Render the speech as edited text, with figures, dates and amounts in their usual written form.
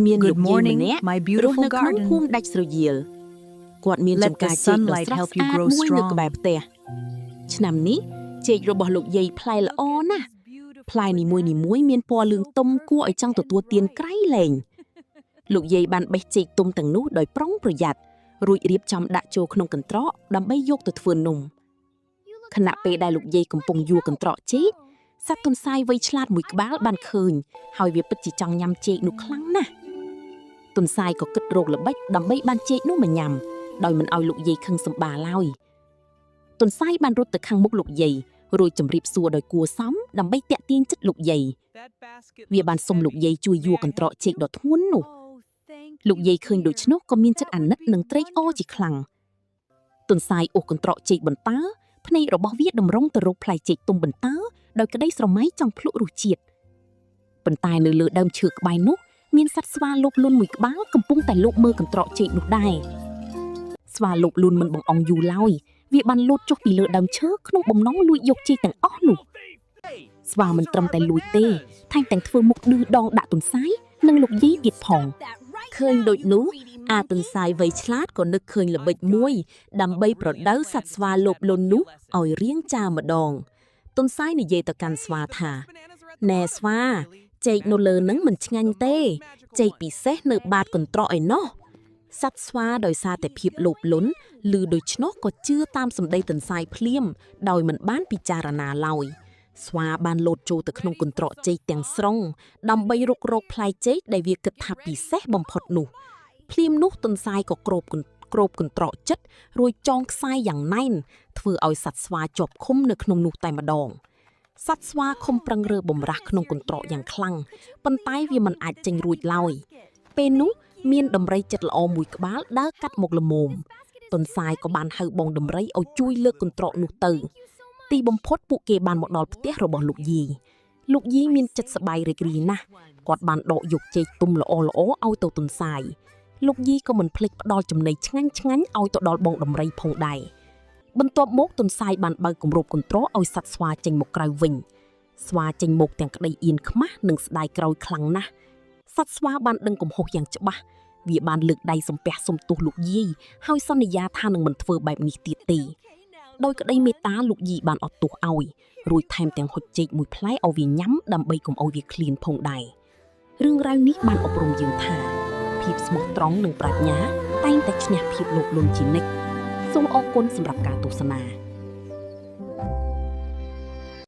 មាន Good លោកយាយម្ morning, នាក់ my រស់ beautiful នៅក្នុង garden. ភូមិដាច់ស្រយាលគាត់មាន Let ចំការ the ចេកដ៏ sunlight ស្រស់ help ស្ you អាត grow មួយនៅ strong. ក្បែរផ្ទះឆ្នាំនេះចេករបស់លោកយាយផ្លែល្អណាស់ផ្លែនីមួយៗមានពណ៌លឿងទុំគួរឲ្យចង់ទទួលទានក្រៃលែងលោកយាយបានបេះចេកទុំទាំងនោះដោយប្រុងប្រយ័ត្នរួចរៀបចំដាក់ចូលក្នុងកន្ត្រកដើម្បីយកទៅធ្វើនំខណៈពេលដែលលោកយាយកំពុងយួរកន្ត្រកចេកសត្វទន្សាយវៃឆ្លាតមួយក្បាលបានឃើញហើយវាពិតជាចង់ញ៉ាំចេកនោះខ្លាំងណាស់ទន្សាយក៏គិតរកល្បិចដើម្បីបានចេកនោះមកញ៉ាំដោយមិនឲ្យលោកយាយខឹងសម្បាឡើយទន្សាយបានរត់ទៅខាងមុខលោកយាយរួចជម្រាបសួរដោយគួរសមដើម្បីតាក់ទាញចិត្តលោកយាយវាបានសុំលោកយាយជួយយួរកន្ត្រកចេកដ៏ធ្ងន់នោះលោកយាយឃើញដូច្នោះក៏មានចិត្តអាណិតនិងត្រេកអរជាខ្លាំងទន្សាយអូសកន្ត្រកចេកបន្តើភ្នែករបស់វាតម្រង់ទៅរកផ្លែចេកទុំបន្តើដោយក្តីស្រមៃចង់ភ្លក់រសជាតិប៉ុន្តែនៅលើដើមឈើក្បែរនោះមានសត្វស្វាលូបលួនមួយក្បាលកំពុងតែលូបមើលកន្ត្រកចេកនោះដែរស្វាលូបលួនមិនបង្អង់យូរឡើយវាបានលោតចុះពីលើដើមឈើក្នុងបំណងលួចយកចេកទាំងអស់នោះស្វាមិនត្រឹមតែលួចទេថែមទាំងធ្វើមុខឌឺដងដាក់ទន្សាយនិងលោកយាយទៀតផងឃើញដូចនោះអាទន្សាយវៃឆ្លាតក៏នឹកឃើញល្បិចមួយដើម្បីប្រដៅសត្វស្វាលូបលួននោះឲ្យរៀងចាម្ដងទន្សាយនិយាយទៅកាន់ស្វាថាណែស្វាចេកនៅលើនឹងមិនឆ្ងាញ់ទេចេកពិសេសនៅបាតកន្ត្រកឯណោះសត្វស្វាដោយសារតែភាពលោភលន់ឮដូច្នោះក៏ជឿតាមសម្ដីទន្សាយភ្លាមដោយមិនបានពិចារណាឡើយស្វាបានលោតចូលទៅក្នុងកន្ត្រកចេកទាំងស្រុងដើម្បីរុករកផ្លែចេកដែលវាគិតថាពិសេសបំផុតនោះភ្លាមនោះទន្សាយក៏គ្របកន្ត្រកចិត្តរួចចងខ្សែយ៉ាងណែនធ្វើឲ្យសត្វស្វាជាប់ឃុំនៅក្នុងនោះតែម្ដងសត្វស្វាខំប្រឹងរើបំរាស់ក្នុងកន្ត្រកយ៉ាងខ្លាំងប៉ុន្តែវាមិនអាចចេញរួចឡើយពេលនោះមានដំរីចិត្តល្អមួយក្បាលដើរកាត់មកល្មមទន្សាយក៏បានហៅបងដំរីឲ្យជួយលើកកន្ត្រកនោះទៅទីបំផុតពួកគេបានមកដល់ផ្ទះរបស់លោកយាយមានចិត្តសប្បាយរីករាយណាស់គាត់បានដកយកចេកទុំល្អៗឲ្យទៅទន្សាយលោកយាយក៏មិនភ្លេចផ្ដល់ចំណីឆ្ងាញ់ឲ្យទៅដល់បងដំរីផងដែរបន្ទាប់មកទន្សាយបានបើកគម្របកន្ត្រកឲ្យសត្វស្វាចេញមកក្រៅវិញស្វាចេញមកទាំងក្តីអៀនខ្មាស់និងស្ដាយក្រោយខ្លាំងណាស់សត្វស្វាបានដឹងកំហុសយ៉ាងច្បាស់វាបានលើកដៃសំពះសុំទោសលោកយាយហើយសន្យាថានឹងមិនធ្វើបែបនេះទៀតទេដោយក្តីមេត្តាលោកយាយបានអត់ទោសឲ្យរួចថែមទាំងហុចចេកមួយផ្លែឲ្យវាញ៉ាំដើម្បីកុំឲ្យវាឃ្លានផងដែររឿងរ៉ាវនេះបានអប់រំយើងថាភាពស្មោះត្រង់និងប្រាជ្ញាតែងតែឈ្នះភាពលោភលន់ជានិច្ចសូមអរគុណសម្រាប់ការទស្សនា